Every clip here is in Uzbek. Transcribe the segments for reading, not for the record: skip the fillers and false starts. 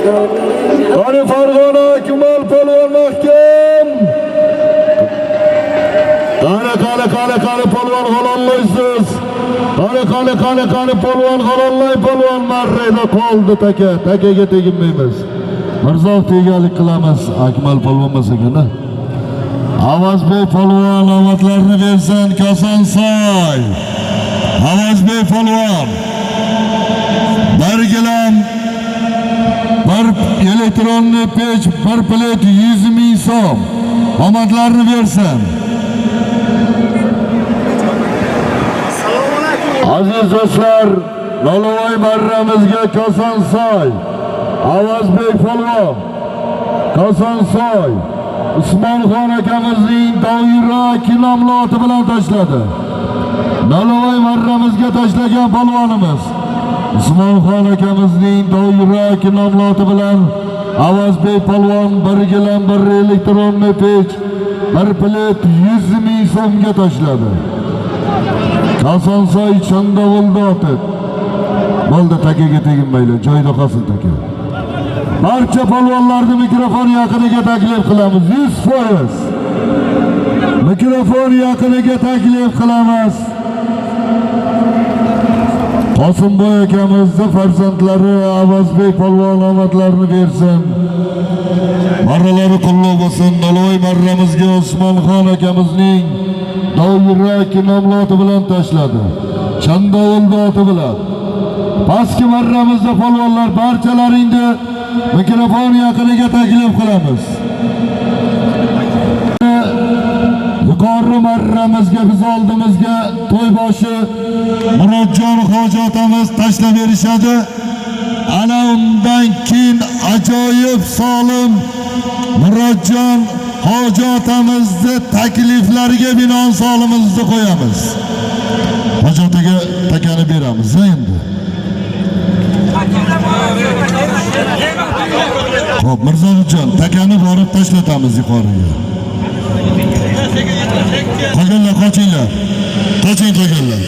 Qani Farg'ona Akmal polvon mahkam. Qani polvon g'olollaysiz. Qani polvon g'olollay polvon marrayda qoldi takaga teginmaymiz. Mirzoq tegalik qilamiz Akmal polvon masakana. Avazbek polvon omadlarini bersin Kosonsoy. Avazbek polvon bir gilam bir elektronli pech bir plet 100 ming so'm omadlarini bersin. Aziz do'stlar, Nolovoy marramizga Kosonsoy Avazbek polvon Kosonsoy Usmonxon akamizning doira kinomloti bilan tashladi. Nolovoy marramizga tashlagan polvonimiz Usmonxon akamizning doira kinomloti bilan Avazbek polvon bir gilam bir elektronli pech bir plet 100 ming so'mga tashladi. Kosonsoy Chandovulda otib. Bo'ldi, takaga teginmaylar, joyida qolsin taka. Barcha polvonlarni mikrofon yaqiniga taklif qilamiz. 100%. Mikrofon yaqiniga taklif qilamiz. Qosimboy akamizning farzandlari Avazbek polvon omadlarini bersin. Marralari qo'llab bo'lsin. Nolovoy marramizga Usmonxon akamizning doira kinomloti bilan tashladi. Chandovulda oti bilan. Pastki marramizda polvonlar barchalaringni mikrofon yaqiniga taklif qilamiz. Yuqori marramizga biz oldimizga to'yboshi Murodjon hoji otamiz tashlab berishadi. Ana undan keyin ajoyib solim Murodjon hoji otamizni takliflariga binoan solimizni qo'yamiz. Hoji otaga takani beramiz endi. Xo'p, Mirzojon, takani borib tashlatamiz yuqoriga. Qolganlar qochinglar. Qoching qolganlar.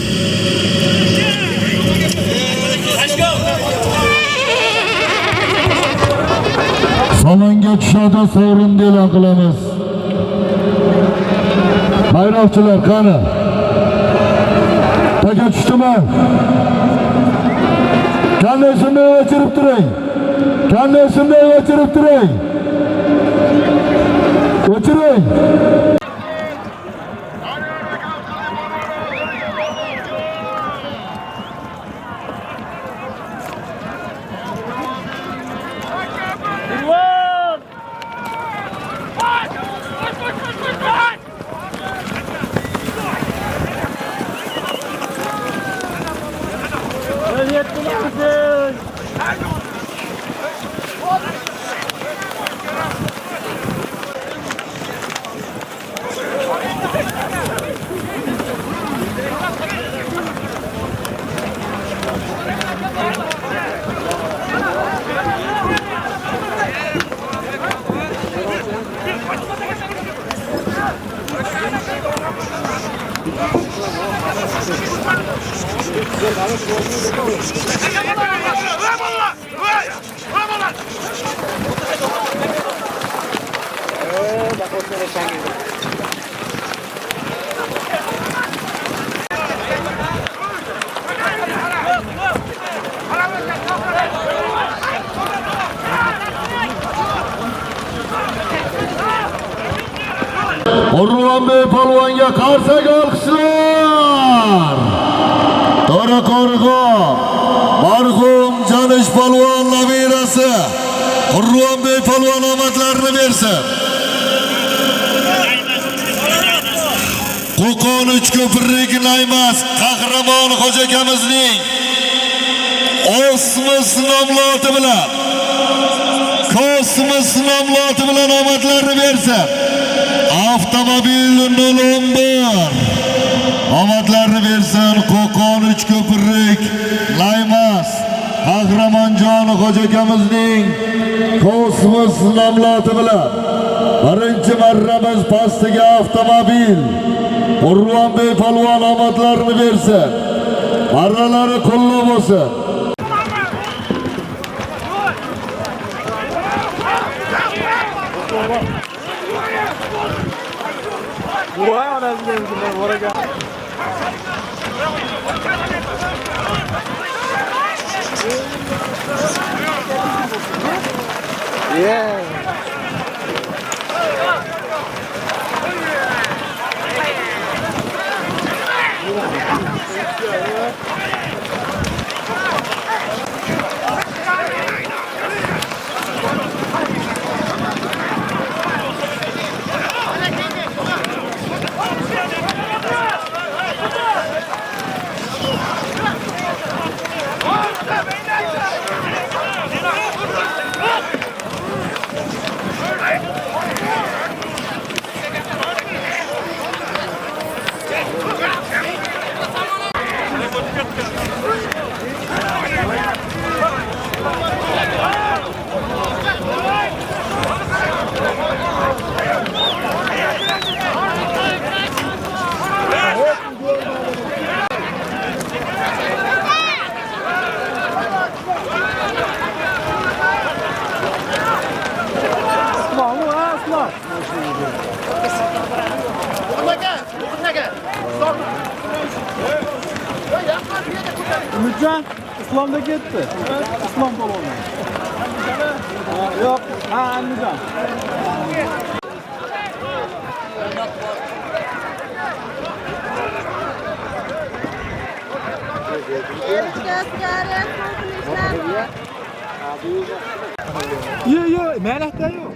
Salonga tushadi, sovrinni e'lon qilamiz. Bayroqchilar qani? Taka tushdimi? Qanday shunday o'chirib turing. Qanday shunday o'chirib turing. O'chiring. O'rmonbek polvonga qarsak olqishlar. To'raqo'rg'o marhum Janish polvon nabirasi O'rmonbek polvon omadlarini bersin. Qo'qon Uchko'pirlik Naymas qahramon hoji akamizning Osmos nomloti bilan Kosmos nomloti bilan omadlarini bersin. Avtomobil 011 omadlarini bersin. Qo'qon Uchko'pirlik Naymas qahramonjon hoji akamizning Kosmos nomloti bilan birinchi marramiz pastiga avtomobil O'rmonbek polvon omadlarini bersin. Marralari qo'llab bo'lsin. Voy onasiga bor ekan. Umidjon Islomda ketdi. Islom polvoni. Yo'q, ha, Andijon. Yo, melakda yo'q.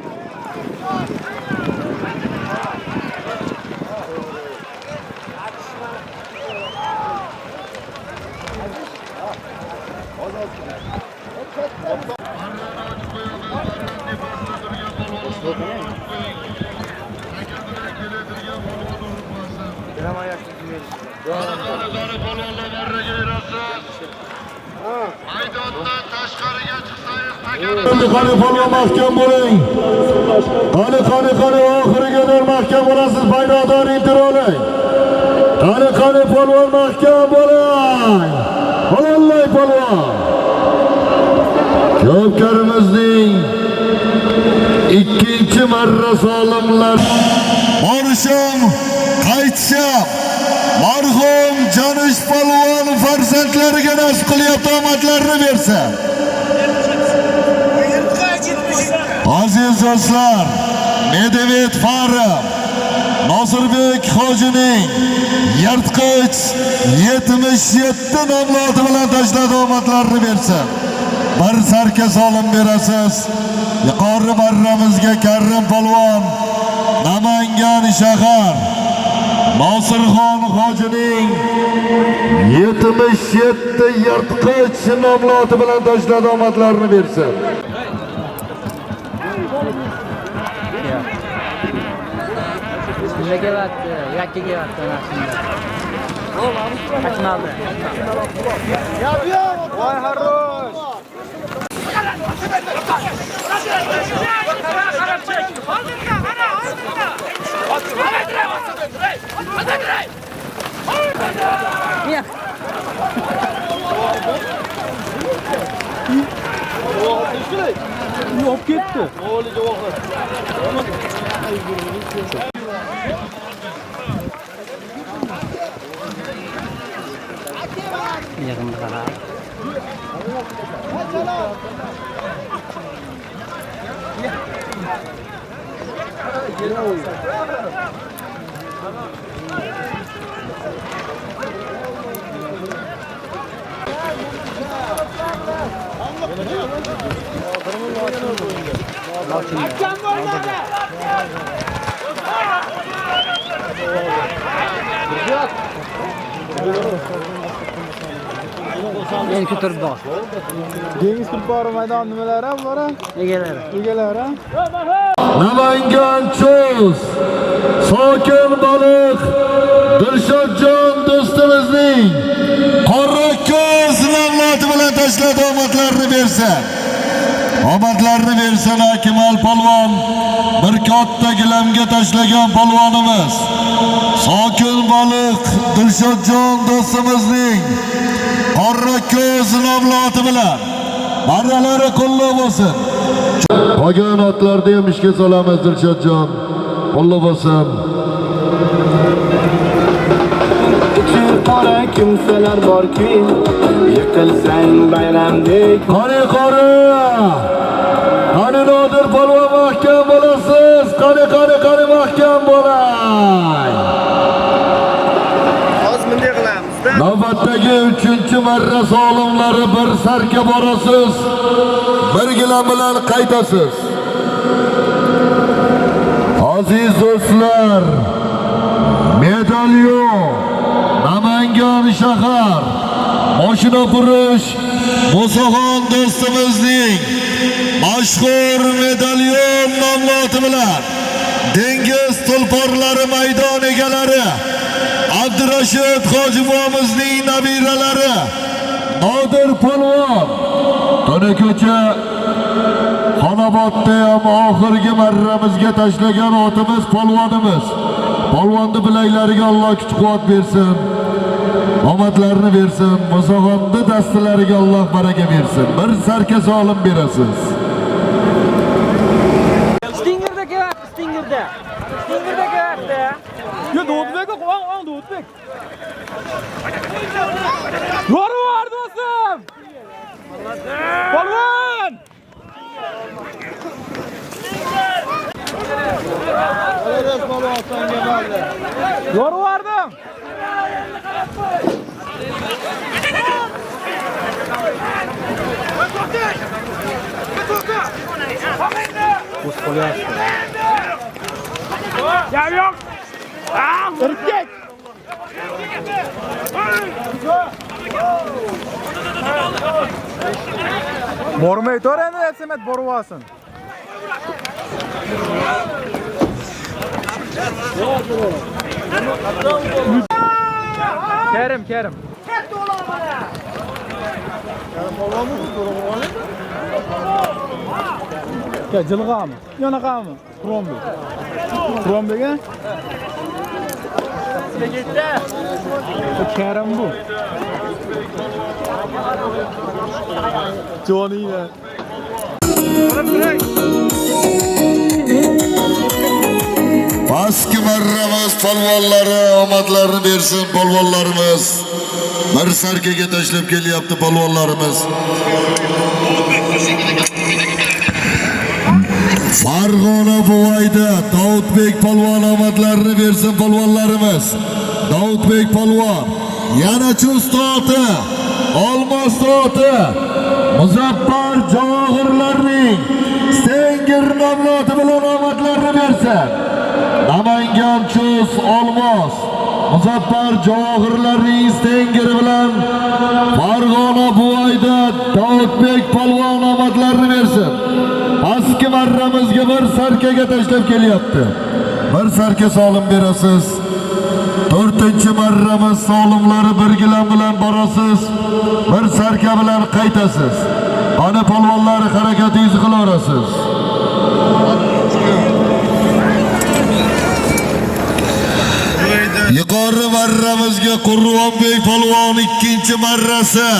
Maydondan tashqariga chiqsangiz Qani polvon mahkam bo'ling. Qani oxiriga qadar mahkam bo'lasiz. Maydondan intirolang. Qani polvon mahkam bo'ling. Halolay polvon. Javobgarimizning ikkinchi marra solimlar borishim, qaytishim. Marhum Janish polvon farzandlariga nasib qilyapti, omadlarini bersa. Aziz do'stlar, Medvedev Farim Nosirбек hojining yirtqich 77 nomlodi bilan tashladi, omadlarini bersa. Bir sarka solim berasiz. Yuqori marramizga Karim polvon Namangan shahar Nosirxon hojining 77 yirtqich nomlodi bilan tashladi, omadlarini bersa. Nega vatdi? Yakkaga vatdi anasini. Qachmaldi. Voy harosh. Yo'q ketdi. Yig'imda qarab. Meni ko'tarib bor. Dengiz Turpor maydon nimalari ham bor? Egalari. Namangan Cho'z Sokin baliq Dilshodjon do'stimizning qora ko'z nomlodi bilan tashladi, omadlarini bersa. Omadlarini bersa Akmal polvon bir katta gilamga tashlagan polvonimiz. Sokin baliq Dilshodjon do'stimizning qora ko'z nomlodi bilan marralari qo'llab bo'lsin. Qolgan otlarni ham ishga solamiz Dilshodjon. Qo'llab bo'lsin. qora kimsalar borki, yiqilsang bayramdek. Qani qori! Qani Nodir polvon mahkam bo'lasiz. Qani mahkam bo'lay. Hozir bunday qilamiz-da. Navbatdagi 3-marra solimlari bir sarka borasiz. Bir gilam bilan qaytasiz. Aziz do'stlar, medalyon Namangan shahar mashina qurish Musaxon do'stimizning mashhur medalyon nomloti bilan dengiz tulporlari maydon egalari Abdurashid Hojibovimizning nabiralari Nodir polvon tuni ko'cha Xonobodda ham oxirgi marramizga tashlagan otimiz polvonimiz. Polvonni bilaklariga Alloh kuch-quvvat bersin. Omadlarini bersin. Musaxonni dastlariga Alloh baraka bersin. Bir sarka solim berasiz. Stingerda kelyapti, Stingerda. Stingerda kelyapti. Yo, Do'tbek, o'ng Do'tbek. Yo'ru var do'stim. Polvon! Yo'ru vardim. Gel yok. Erkek. Bormay tur endi Samet borib olsin. Kerim. Katta o'lan mana. Kerim polvonmi? Ke jilg'ami? Yonaqami? Trombega? Kerim bu. Joniyne. Paski marramiz polvonlari omadlarini bersin polvonlarimiz. Bir sarkaga tashlab kelyapti polvonlarimiz. Farg'ona Buvayda Davudbek polvon omadlarini bersin polvonlarimiz. Davudbek polvon yana chust oti, olmos oti, Muzaffar Javohirlarning Stengir nomloti bilan omadlarini bersin. Namangan chus olmos Muzaffar Javohirlarning Stengiri bilan Farg'ona Buvayda Davudbek polvon omadlarini bersin. Pastki marramizga bir sarkaga tashlab kelyapti. Bir sarka solim berasiz. 4-marramiz solimlari bir gilam bilan borasiz. Bir sarka bilan qaytasiz. Qani polvonlari harakatingizni qilaverasiz. Yuqori marramizga Qurvonbek polvon 2-marrasi.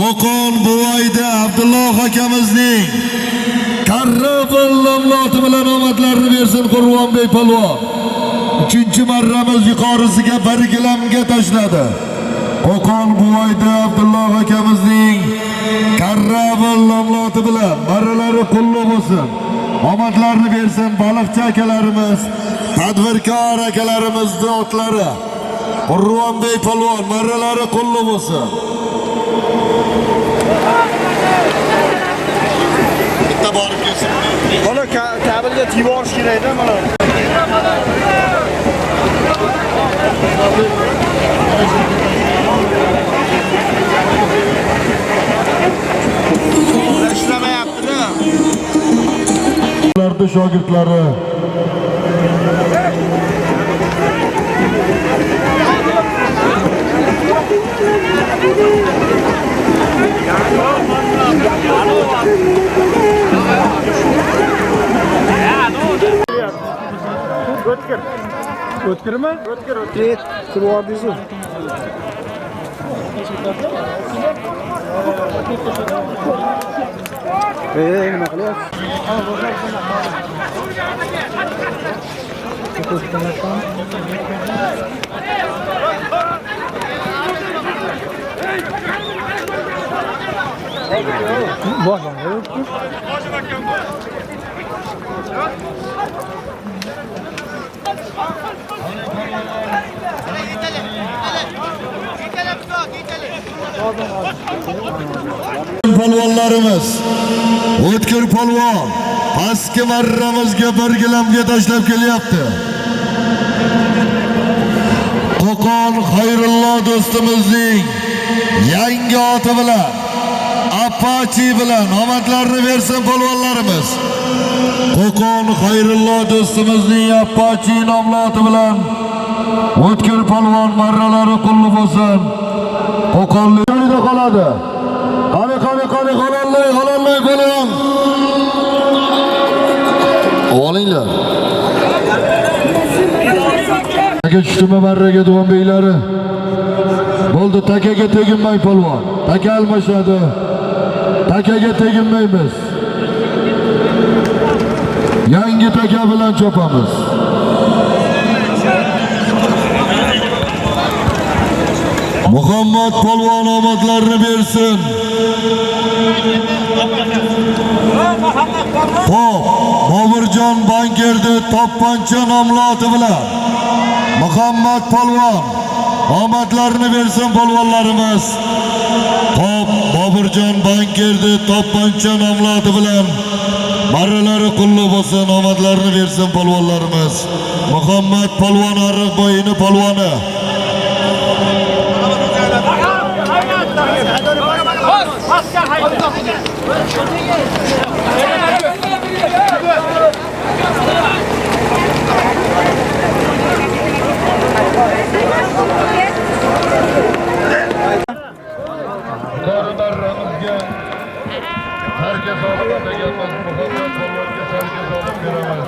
Qo'qon Buvayda Abdulloh akamizning Karrabul nomloti bilan omadlarini bersin Qurvonbek polvon. 3-marramiz yuqorisiga bir gilamga tashladi. Qo'qon Buvayda Abdulloh akamizning Karrabul nomloti bilan marralari qulluq bo'lsin. Omadlarini bersin baliqchi akalarimiz, tadbirkor akalarimizning otlari. Qurvonbek polvon marralari qulluq bo'lsin. Bitta borib kelsin. Mana kabelga tiyib olish kerak-da mana. Ishlamayapti-da. Ularda shogirdlari O'tkirmi? O'tkir. Kirib o'rdingiz-ku. Nima qilyapsiz? Polvonlarimiz o'tkir polvon pastki marramizga bir gilamga tashlab kelyapti. Qo'qon Xayrullo do'stimizning yangi oti bilan Apache bilan omadlarni bersin polvonlarimiz. Qo'qon Xayrullo do'stimizning Apache nomli oti bilan o'tkir polvon marralari qulli bo'lsin. Qo'qonlikda qoladi. Qani qololmay polvon. Olinglar. Taka tushdimi marraga duon beylari. Bo'ldi, takaga teginmay polvon. Taka almashadi. Takaga teginmaymiz. Yangi taka bilan chopamiz. Muhammad polvon omadlarni bersin. Hop, Boburjon Bankerdi Toppancha nomli oti bilan Muhammad polvon omadlarni bersin polvonlarimiz. Hop, Boburjon Bankerdi Toppancha nomli oti bilan marralari qulli bo'lsin, omadlarni bersin polvonlarimiz. Muhammad polvon Ariq bo'yini polvoni. Herkes ağabeyine gelmez. Muhammed polvonga herkes alıp veremez.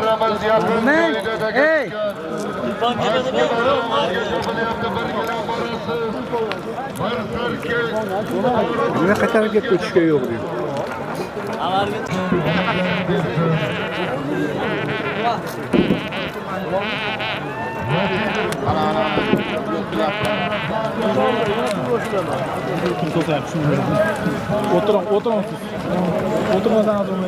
Ramaz yakın köyde de geçken. Ne kadar gittik şey yok. Oturun siz. Oturmadan adamı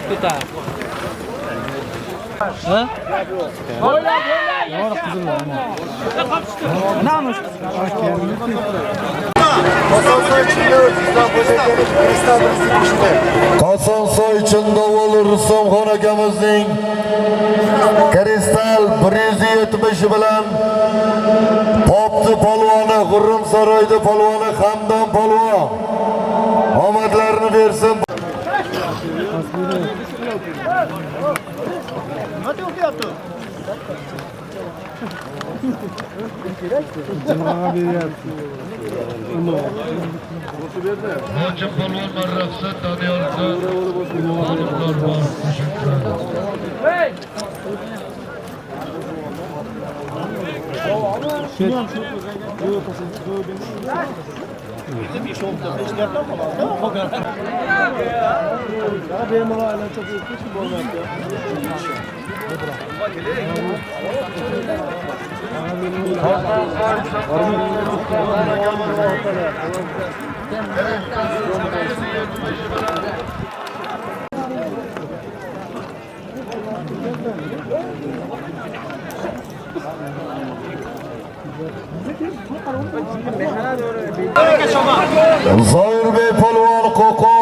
Tutar. Ha? Kosonsoy içinde olur Rustamxon akamizning Kristal 170 bilan Popni polvoni, G'urrimsaroyda polvoni Hamdon polvon omadlarini bersin. Hoca polvon marrafsa tanıyorsa oğlumlar var. Zoir Bey polvon Qo'qon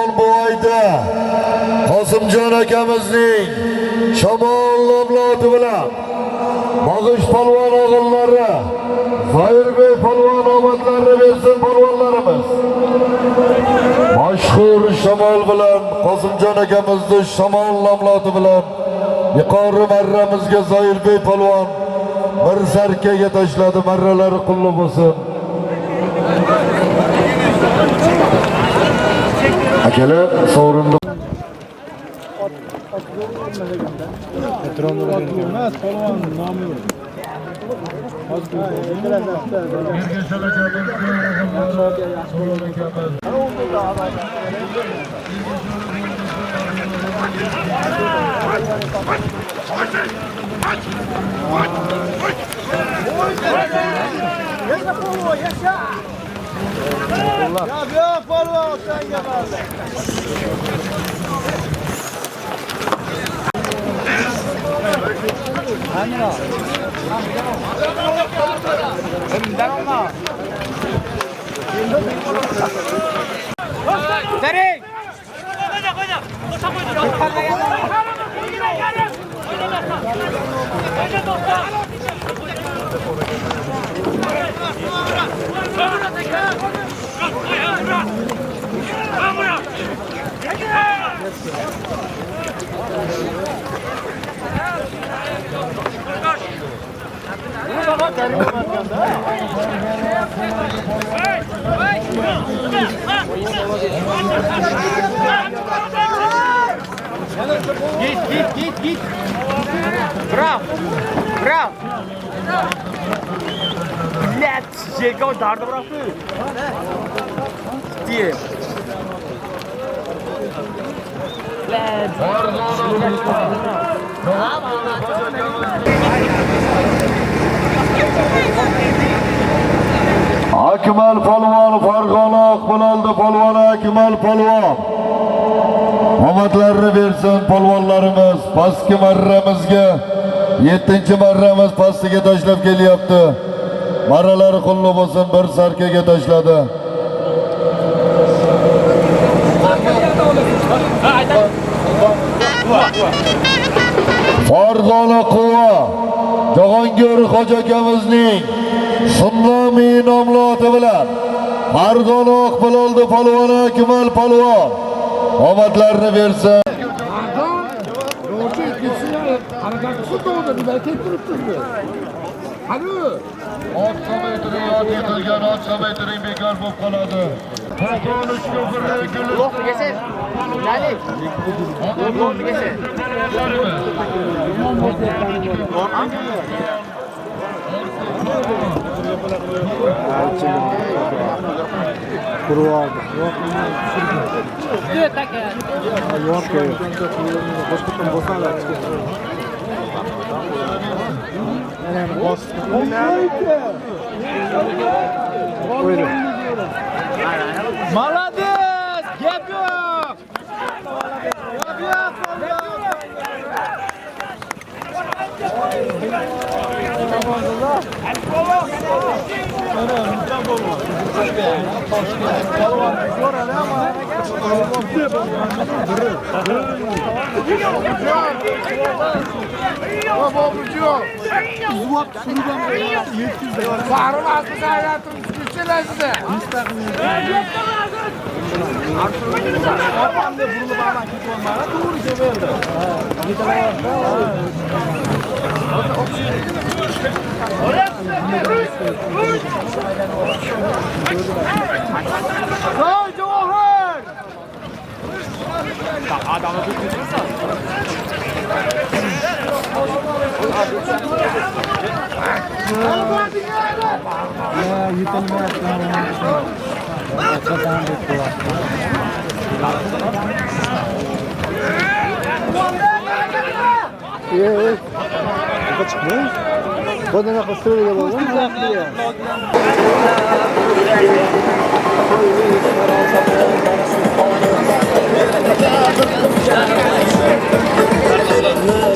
Qosimjon akamizning shamol nomloti bilan Bag'ish polvon o'g'illari Zoirbek polvon omadlarini bersin polvonlarimiz. Mashhur shamol bilan Qosimjon akamizning shamol nomloti bilan yuqori marramizga Zoirbek polvon bir sarkaga tashladi. Marralari qulluq bo'lsin. Akalar sovrinni Emas, polvon nomi yo'q. Ya polvon senga bo'ldi. Git. Bravo. Net. Yerga dardı bıraktı. Diye. Akmal polvon Farg'ona Oqbiloldi polvoni Akmal polvon. Omadlarini bersin polvonlarimiz. Pastki marramizga 7-marramiz pastiga tashlab kelyapti. Marralari qulluq bo'lsin, bir sarkaga tashladi. Farg'ona quva Jahongir Hoji akamizning Sunnomi nomloti bilan Farg'ona Oqbiloldi polvoni Akmal polvon omadlarini bersin. Ot samaytiring bekor bo'lib qoladi. Молодец! Гепёк!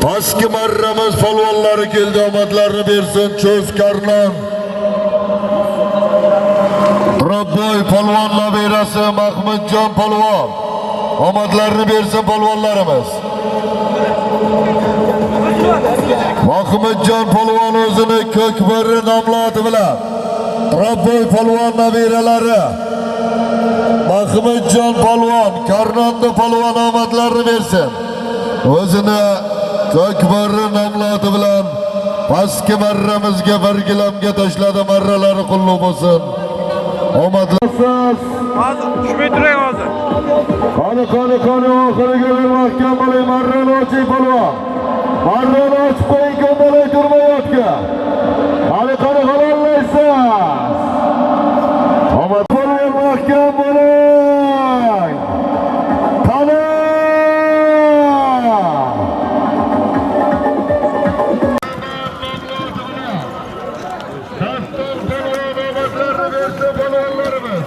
Pastki marramiz polvonlari keldi, omadlarini bersin. Cho'z Karnon Robboy polvon nabirasi Mahmudjon polvon omadlarını bersin polvonlarimiz. Mahmudjon polvon o'zini Ko'kbari nomli oti bilan Rabboy polvon nabiralari Mahmudjon polvon, Karnondo polvon omadlarini bersin. O'zini Ko'kbari nomli oti bilan pastki marramizga bir gilamga tashladi, marralari qulluq bo'lsin. Omadlarsiz. Hozir tushmay turay hozir. Qani oxiriga bir mahkam bo'ling, marrani oching polvon. Marrani ochib qo'ying, ko'ndalang turmayotga. Qani halollaysiz. Omad polvon mahkam bo'ling. Qani. Daston polvon omadlarini bersin polvonlarimiz.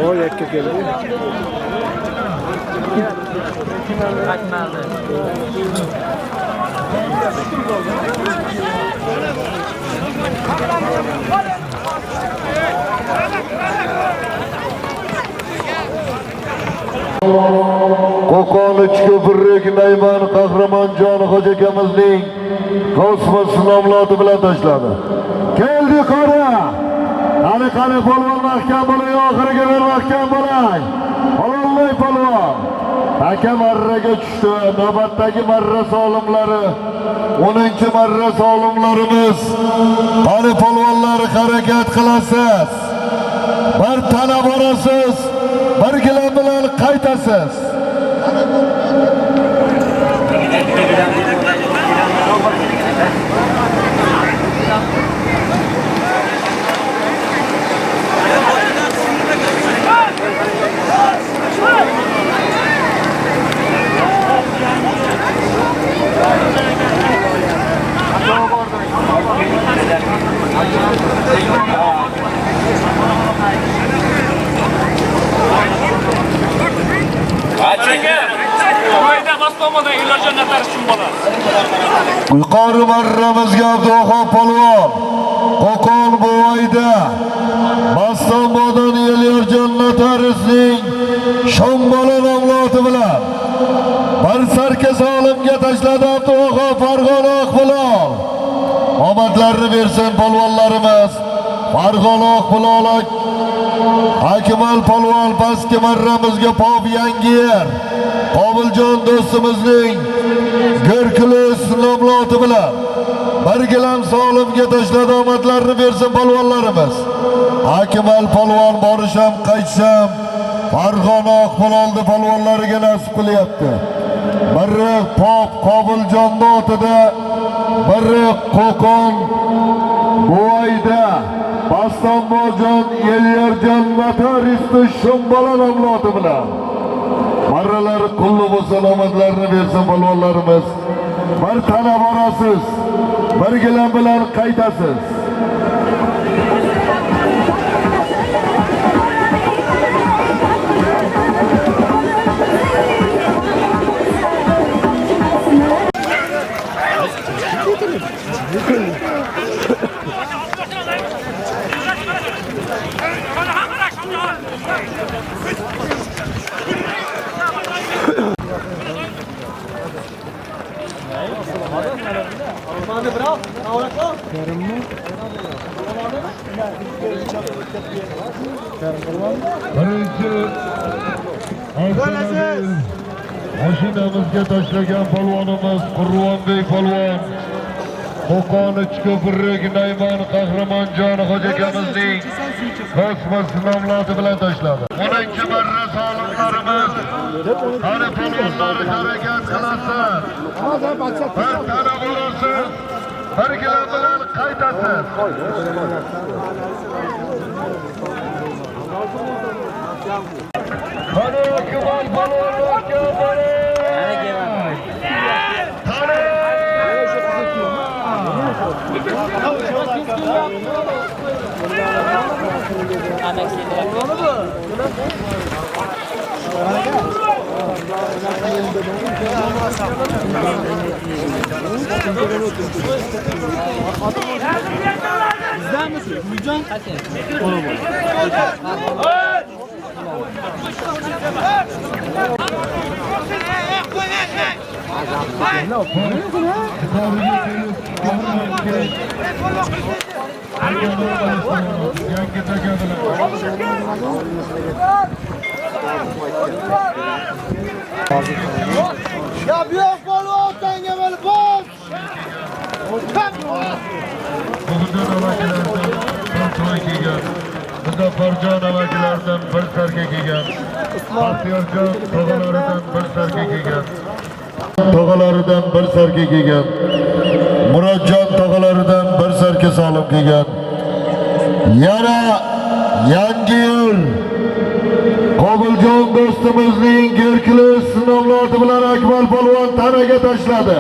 O yakka keldi. Qaytmadi. Qo'qon Uchko'pirlik Nayman Qahramonjon Xo'ja akamizning kosmos nomloti bilan tashladi. Keldi qora. Qani polvon mahkam bo'ling, oxiriga bir mahkam bo'ling. Halollay polvon. Hakam marraga tushdi. Navbatdagi marra solimlari 10-marra solimlarimiz. Qani polvonlar harakat qilasiz. Bir tana borasiz, bir gilam bilan qaytasiz. Yuqori marramizga Abduxo polvon Qo'qon bo'yida Mastonbodan Elyorjon notariusning Shombala nomloti bilan bir sarka solimga tashladi Abduxo Farg'onoq Bilol. Omadlarini bersin polvonlarimiz. Farg'onoq Bilol Akmal polvon pastki marramizga pop yangi yer. Qobiljon do'stimizning Gerkules nomloti bilan bir gilam solimga tashladi, omadlarini bersin polvonlarimiz. Akmal polvon borisham qaytisham Farg'onoq Bilolni polvonlariga nasib qilyapti. Biri pop Qobiljon otida, biri Qo'qon bo'yida Bastonbojon Elyorjon notariusning Shombala nomloti bilan marralari qulluq bo'lsin, omadlarini bersin polvonlarimiz. Bir tana borasiz, bir gilam bilan qaytasiz. Birinchi mashinamizga tashlagan polvonimiz Qurvonbek polvon Qo'qon Uchko'pirlik Nayman Qahramonjon Xo'ja akamizning kosmos nomloti bilan tashladi. 10-marra solimlarimiz. Qani polvonlar harakat qilasiz. Bir tana bo'lasiz, bir gilam bilan qaytasiz. Qani Akmal polvonlarga Bizden misin? Yangi takadilar. Ya büyük polvon tanga böyle boş. Bugundan avakilardan bir to'y kelgan. Muzaffarjon avakilardan bir sarka kelgan. Baxtiyorjon tog'alaridan bir sarka kelgan. Tog'alaridan bir sarka kelgan. Murodjon tog'alaridan bir sarka solim kelgan. Yana yangi yil Qobiljon do'stimizning Gerkules nomloti bilan Akmal polvon tanaga tashladi.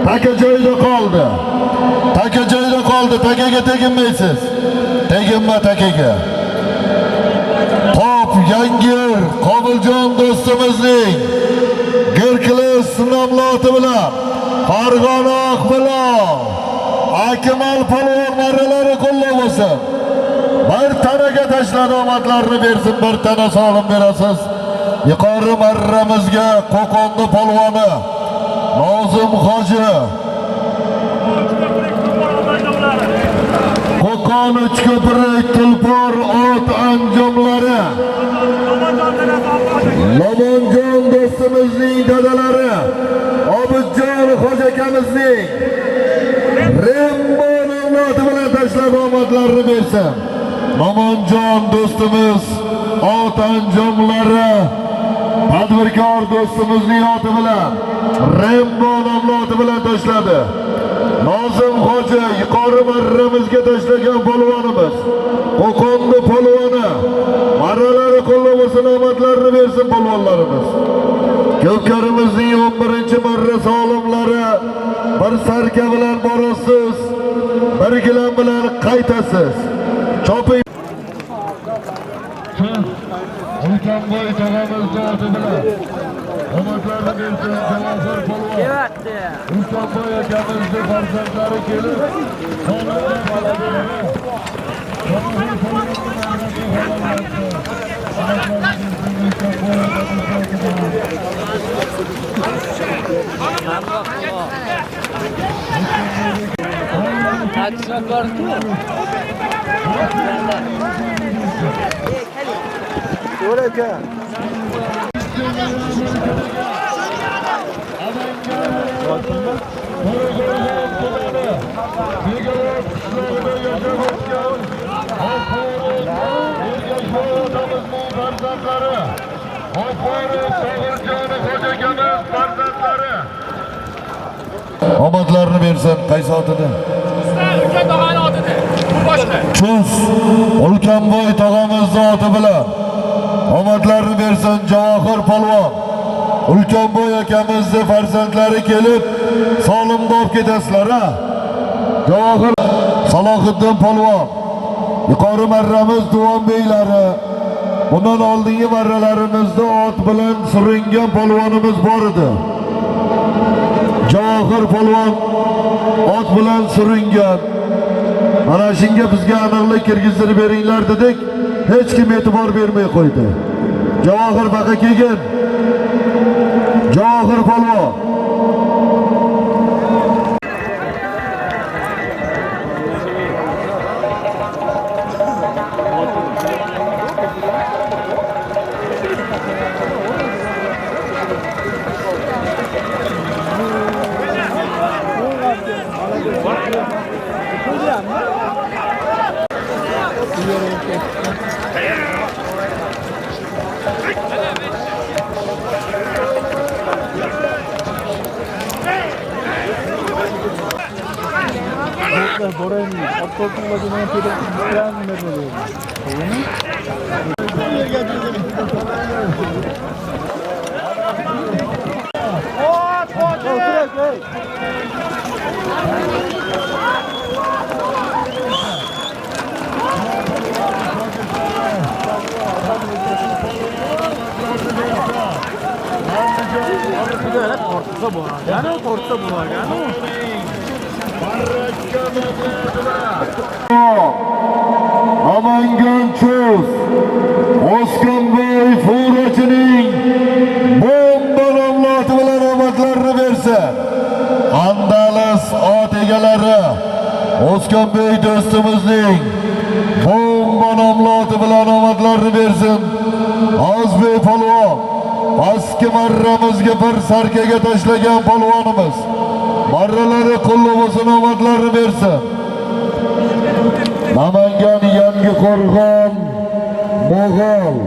Taka joyida qoldi. Taka joyida qoldi. Takaga teginmaysiz. Teginma takaga. Top yangi yil Qobiljon do'stimizning Gerkules nomloti bilan Farg'ona Oqbilov Akmal polvon marralari qo'llab olsin. Bir tanaga tashladi, omadlarini bersin, bir tana solim berasiz. Yuqori marramizga Qo'qonning polvoni Nozim Hoji. Qo'qon Uchko'prik Tulpor ot anjomlari. Lomonjon do'stimizning dadalari, Obidjon Hoji akamizning Rembo nomloti bilan tashlab omadlarini bersin. Lomonjon do'stimiz ot anjomlari tadbirkor do'stimizning oti bilan Rembo nomloti bilan tashladi. Nozim Hoji yuqori marramizga tashlagan polvonimiz. Qo'qonning polvoni. Marralari qo'llab olsin, omadlarini bersin polvonlarimiz. Ko'pkarimizning 11-marra solimlari bir sarka bilan borasiz, bir gilam bilan qaytasiz. Choping. Ulkanboy tog'amizning oti bilan omadlarini bersin Javohir polvon. Ulkanboy akamizning farzandlari kelib, solimlar qiladilar. Javohir omadlarini bersin, qaysi otida? Ulkan tog'ani otida. Bu boshqa. Chus Ulkanboy tog'amizning oti bilan omadlarini bersin Javohir polvon. Ulkanboy akamizning farzandlari kelib, solimda olib ketasizlar ha. Javohir Salohiddin polvon. Yuqori marramiz Duvon beylari. Bundan oldingi marralarimizda ot bilan suringan polvonimiz bor edi. Javohir polvon ot bilan suringan. Mana shunga bizga aniqlik kirgizdirib beringlar dedik. Hech kim e'tibor bermay qo'ydi. Javohir baqa kelgan. Javohir polvon. Borayım. Aptallık vaziyetine peyderpey vermedi. Namangan Cho'z O'skanboy Furachining bomba nomloti bilan omadlarini bersa, Andalas ot egalari O'skanboy do'stimizning bomba nomloti bilan omadlarini bersin. Ozbek polvon pastki marramizga bir sarkaga tashlagan polvonimiz marralari qo'llab omadlarini bersin. Namangan yangi qo'rg'on Mo'g'ul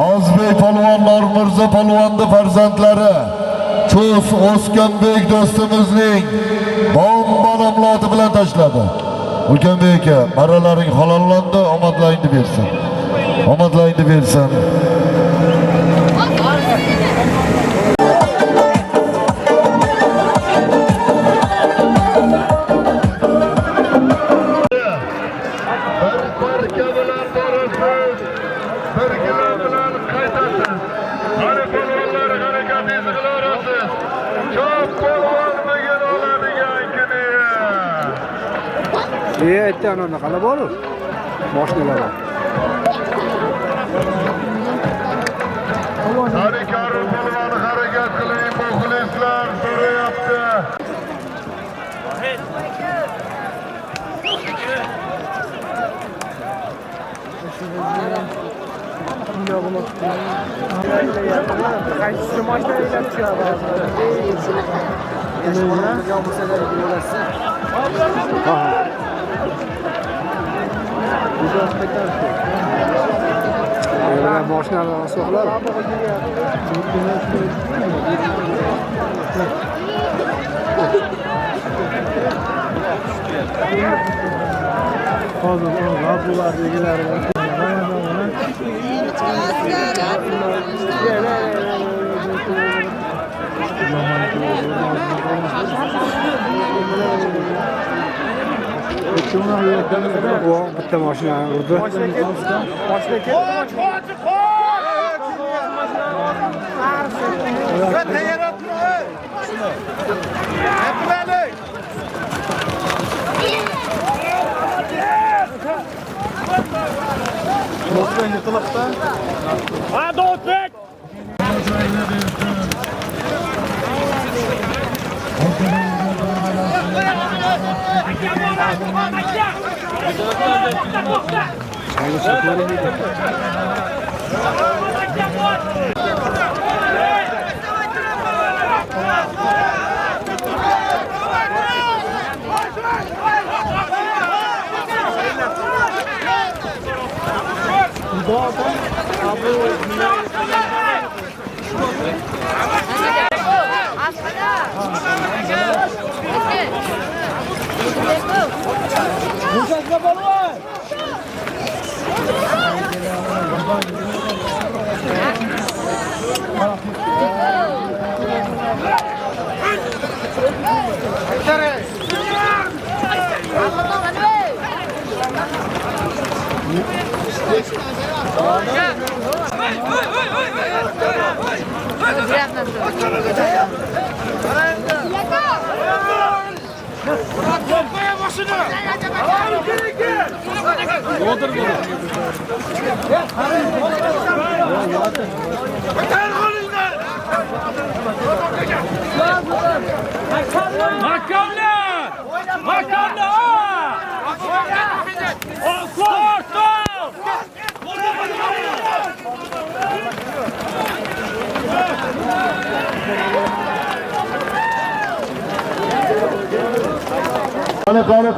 Ozbek polvonlar Mirza polvonni farzandlari Cho'z O'skanbek do'stimizning bomba nomloti bilan tashladi. O'skanbek aka, marralaring halollandi, omadlaringni bersin. Omadlaringni bersin. Aytgan ona qala bo'lib. Mashinalar. Harikaru polvon harakat qiling, muxlislar so'rayapti. Qaysi mashina ishlab chiqadi? Mashinalar so'qlar. Hozir G'abular degilar. Bitta mashina urdi.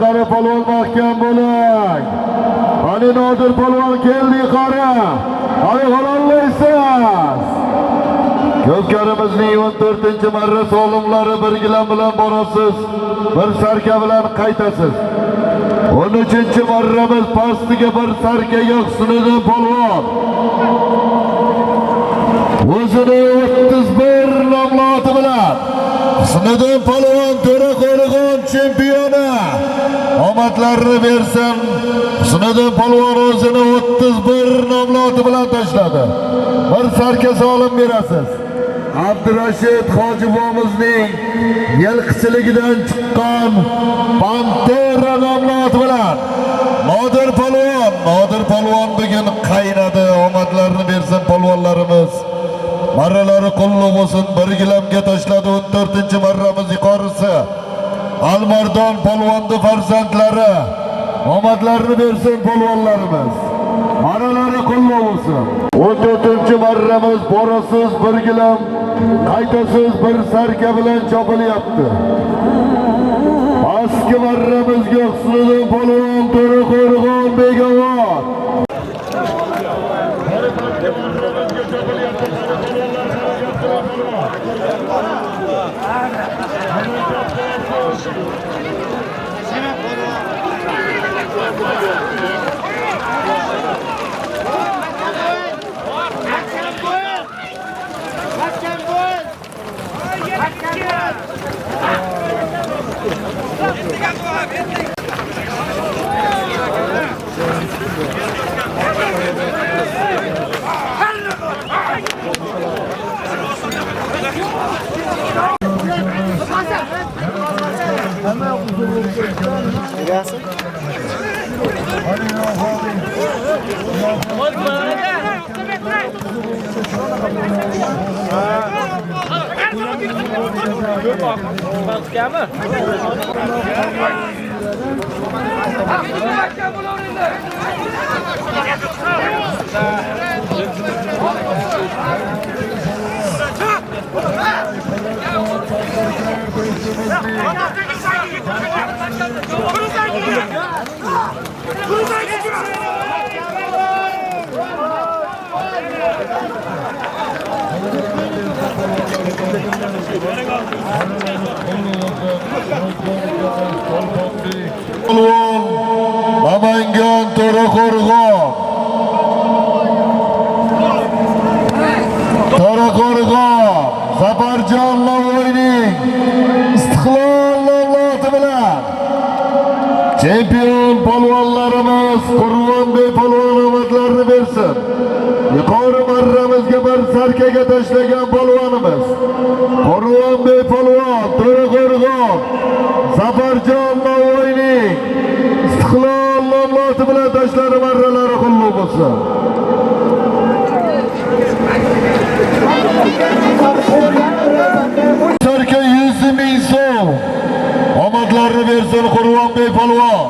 Qani polvon mahkam bo'ling. Qani Nodir polvon keldi qari. Qani halollaysiz. Ko'pkarimizning 14-marra so'limlari bir gilam bilan borasiz, bir sarka bilan qaytasiz. 13-marramiz pastiga bir sarkaga Husniddin polvon. O'zini 31 nomloti bilan Husniddin polvon To'raqo'rg'on chempioni omadlarini bersin. Husniddin polvon o'zini 31 nomloti bilan tashladi. Bir sarka solim berasiz. Abdurashid Hojibomizning yilqichiligidan chiqqan Pantera nomli ot bilan Nodir Polvon bugun qaynadi. Omadlarini bersin polvonlarimiz. Marralari qo'lloq bo'lsin. Bir gilamga tashladi 14-marramiz yuqorisi. Almardon polvonni farzandlari. Omadlarini bersin polvonlarimiz. Marralari qo'lloq bo'lsin. 14-marramiz borasiz bir gilam, qaytasiz bir sarka bilan chopilyapti. Pastki marramizga Husniddin polvon To'raqo'rg'on Begavor. Namangan To'raqo'rg'on Zafarjon Navoiyning Istiqlol nomloti bilan chempion polvonlarimiz Qurbonbek polvon omadlarini bersin. Yuqori marramizga bir sarkaga tashlagan polvonimiz Qurbonbek polvon To'raqo'rg'on Zafarjon Navoiyning Istiqlol nomloti bilan tashlari marralari qo'lloq bo'lsin. Sarka 100 ming so'm omadlarini bersin Qurbonbek polvon.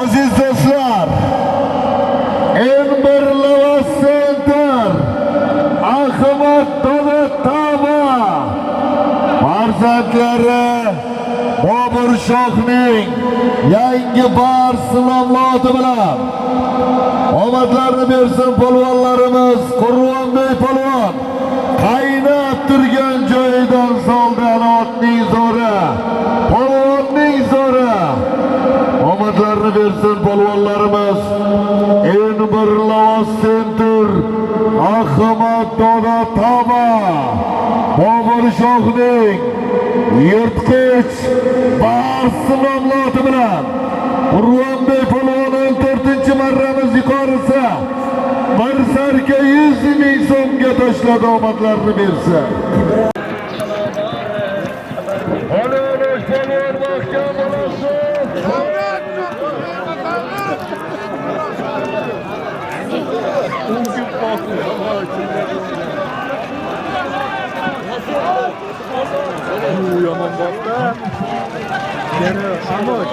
Aziz do'stlar, Enber Lavas Center Ahmad To'latova farzandlari Bobur Shohning yangi bars nomloti bilan omadlarini bersin polvonlarimiz. Qurbonbek polvon qaynab turgan joyidan soldan otning zo'ri, polvonning zo'ri. Omadlarini bersin polvonlarimiz. Enber Lavas Center Ahmad To'latova Bobur Shohning yirtqich bars nomloti bilan Qurbonbek polvon 14-marramiz yuqorisi bir sarka 100 ming so'mga tashladi. Omadlarini bersin. Yomon boqdi. Yana Amoch.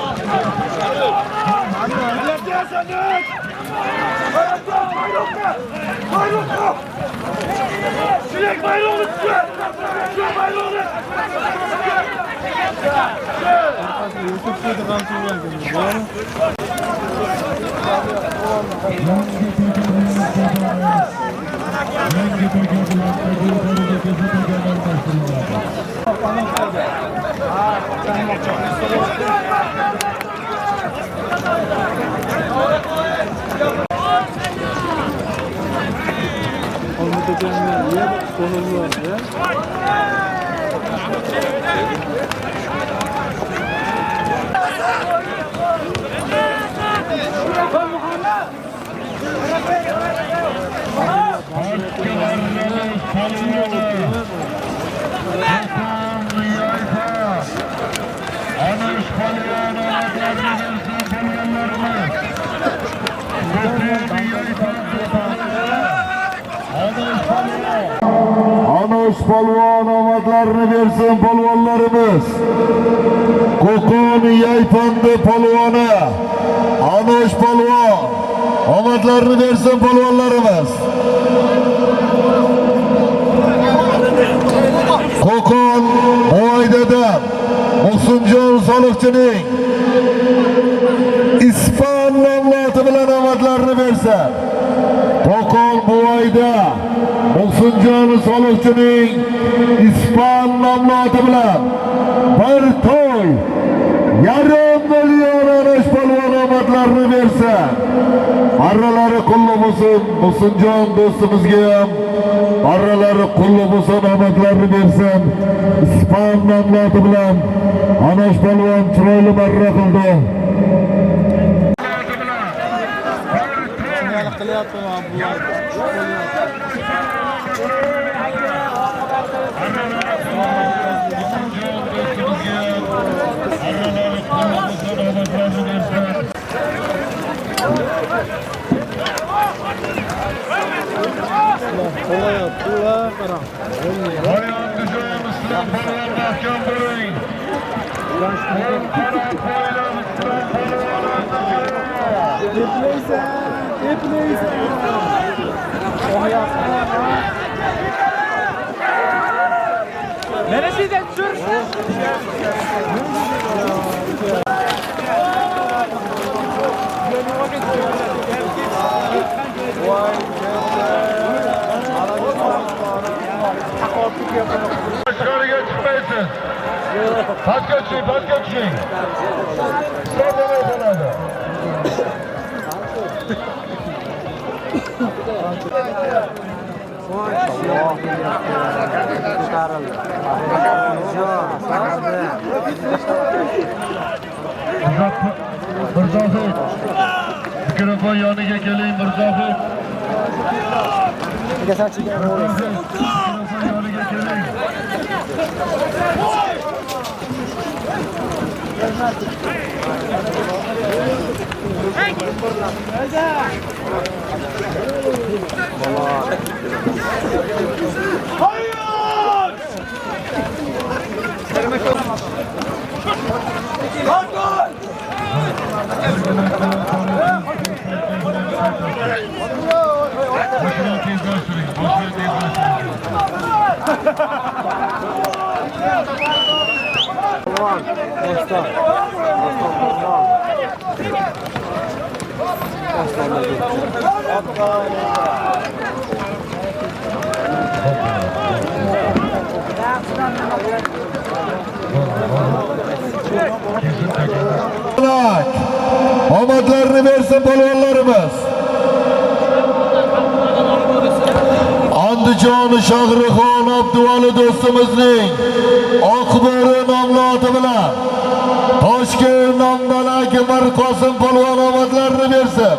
Pastki marramiz polvoni. Qo'qon Yayfa. Anush polvon omadlarini bersin polvonlarimiz. Anush polvon omadlarini bersin polvonlarimiz. Qo'qon Yayfandi polvoni Anush polvon omadlarini bersin polvonlarimiz. Qo'qon Boydada Muhsinjon Soliqchining ispan nomloti bilan omadlarini bersa. Qo'qon Boyda Muhsinjon Soliqchining ispan nomloti bilan bir to'y 1,5 million Anush polvon omadlarini bersa. Marralari qulli bo'lsin, Muhsinjon do'stimizga ham marralari qulli bo'lsin, omadlarini bersin. Ispan nomloti bilan Anush polvon chiroyli marra qildi. Neresinden sür? Dışarıya çıkmayasın. Pastga tushing. Stadionga bo'ladi. Mirzohid. Mikrofon yoniga keling Mirzohid. Mikrofon yoniga keling. Omadlarini bersin polvonlarimiz. Andijon Shohrixon Abduvali do'stimizning Oqbori nomloti bilan Toshkent nomdagi Mirqosim polvon omadlarini bersin.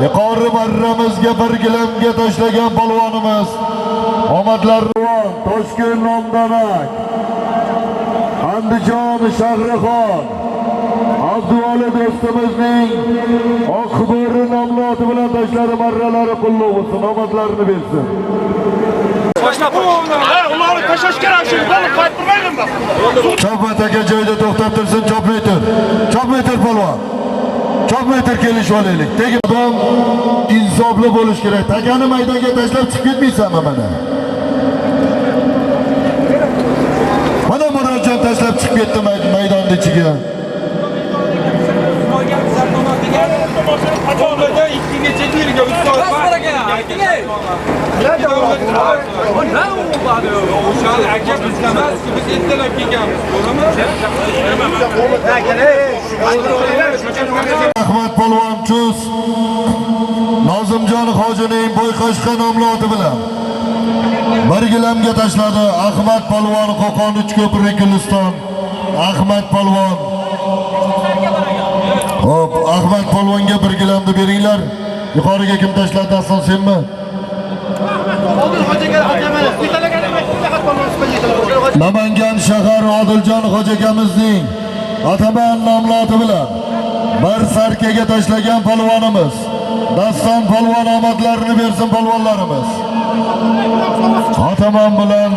Yuqori marramizga bir gilamga tashlagan polvonimiz omadlarini Toshkent nomdagi Andijon Shohrixon Abduvali do'stimizning Oqbori nomloti bilan tashlari marralari qulluq bo'lsin, omadlarini bersin. Ularni tashlash kerak, shu bolani qaytarmayman bak. Chopmat aka joyda to'xtab tursin, chopmay tur. Chopmay tur polvon. Chopmay tur kelishib olaylik. Tegi odam insofli bo'lish kerak. Takani maydonga tashlab chiqib ketmaysanmi mana? Mana Murodjon tashlab chiqib ketdi maydonning ichiga. Qachonlarda 2-3 yilga 3 soat o'shani aka bizga emas, biz ertalab kelganmiz, to'g'rimi? Ahmad polvon Chus Nozimjon hojining bo'yqashqa nomloti bilan bir gilamga tashladi. Ahmad polvon Qo'qon Uchko'prik Guliston. Ahmad polvon. Hop, Ahmad polvonga bir gilamni beringlar. Yuqoriga kim tashladi, asosinmi? Namangan shahar Odiljon xo'jakamizning Ataman nomloti bilan bir sarkaga tashlagan polvonimiz Daston polvon omadlarini bersin polvonlarimiz. Ataman bilan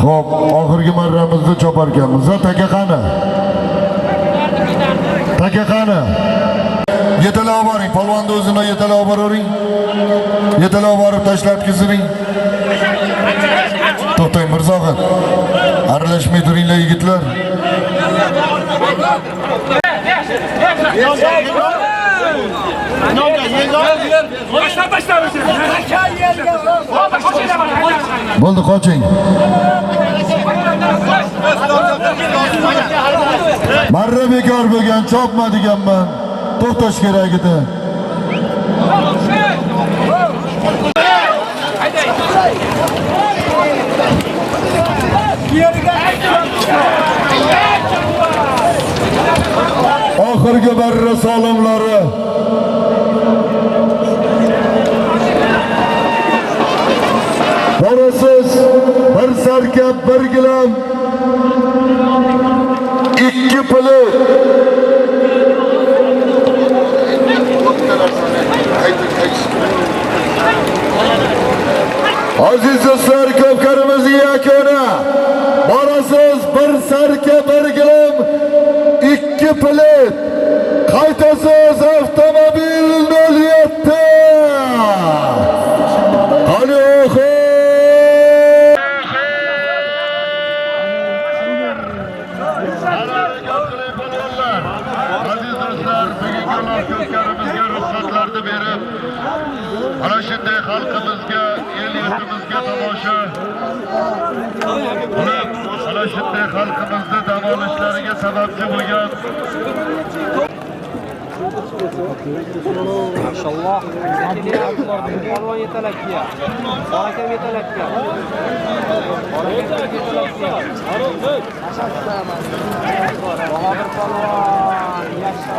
Xo'p, oxirgi marramizda chopar ekanmiz. Taka qani? Taka qani? Yetalab boring, polvonni o'zini yetalab boravering. Yetalab borib tashlatkizing. To'xtang Mirzoxon. Aralashmay turinglar yigitlar. Bo'ldi, qoching. Marra bekor bo'lgan, chopma deganman. To'xtash kerak edi. Oxirgi barra solimlari Borasiz bir sarkab bir gilam 2 pilit Aziz do'stlar, ko'pkarimizning yakuni. Borasiz bir sarka bir gilam 2 pilit. Qaytasiz avtomobil 07. Qani oxir. Aziz do'stlar, bugungi ko'pkarimizga ruxsatlarni berib, ana shunday xalqimizga, el yurtimizga tomosha qilib, ana shunday xalqimizni dam olishlariga sababchi bo'lgan Maşallah. Polvon yetalakka. Barakam yetalakka. Barakam yetalakka. Bahodir polvon, yaşa.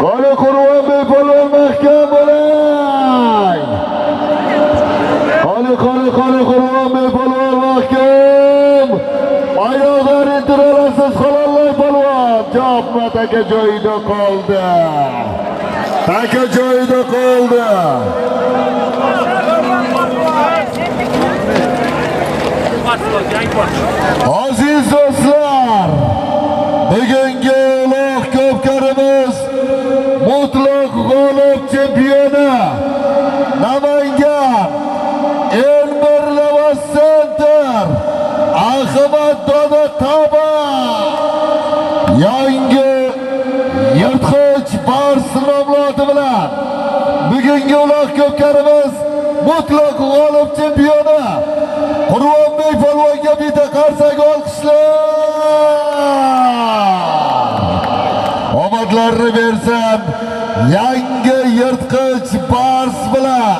Qani Qur'on polvon mahkam bo'ling. Qani Qur'on polvon mahkam. Oyoqlar intirolasiz qololmay polvon. Chopma taka joyida qoldi. Taka joyida qoldi. Aziz do'stlar, bugungi ulug' ko'pkarimiz mutlaq g'olib chempioni Namangan Elmirlava Center Ahmad Doda Taba yangi yirtqich Bars nomloti bilan bugungi ulug' ko'pkarimiz mutlaq g'olib chempioni Qur'onbek polvonga bitta qarsak olqishlar. Omad omadlarini bersin. Yangi yirtqich Bars bilan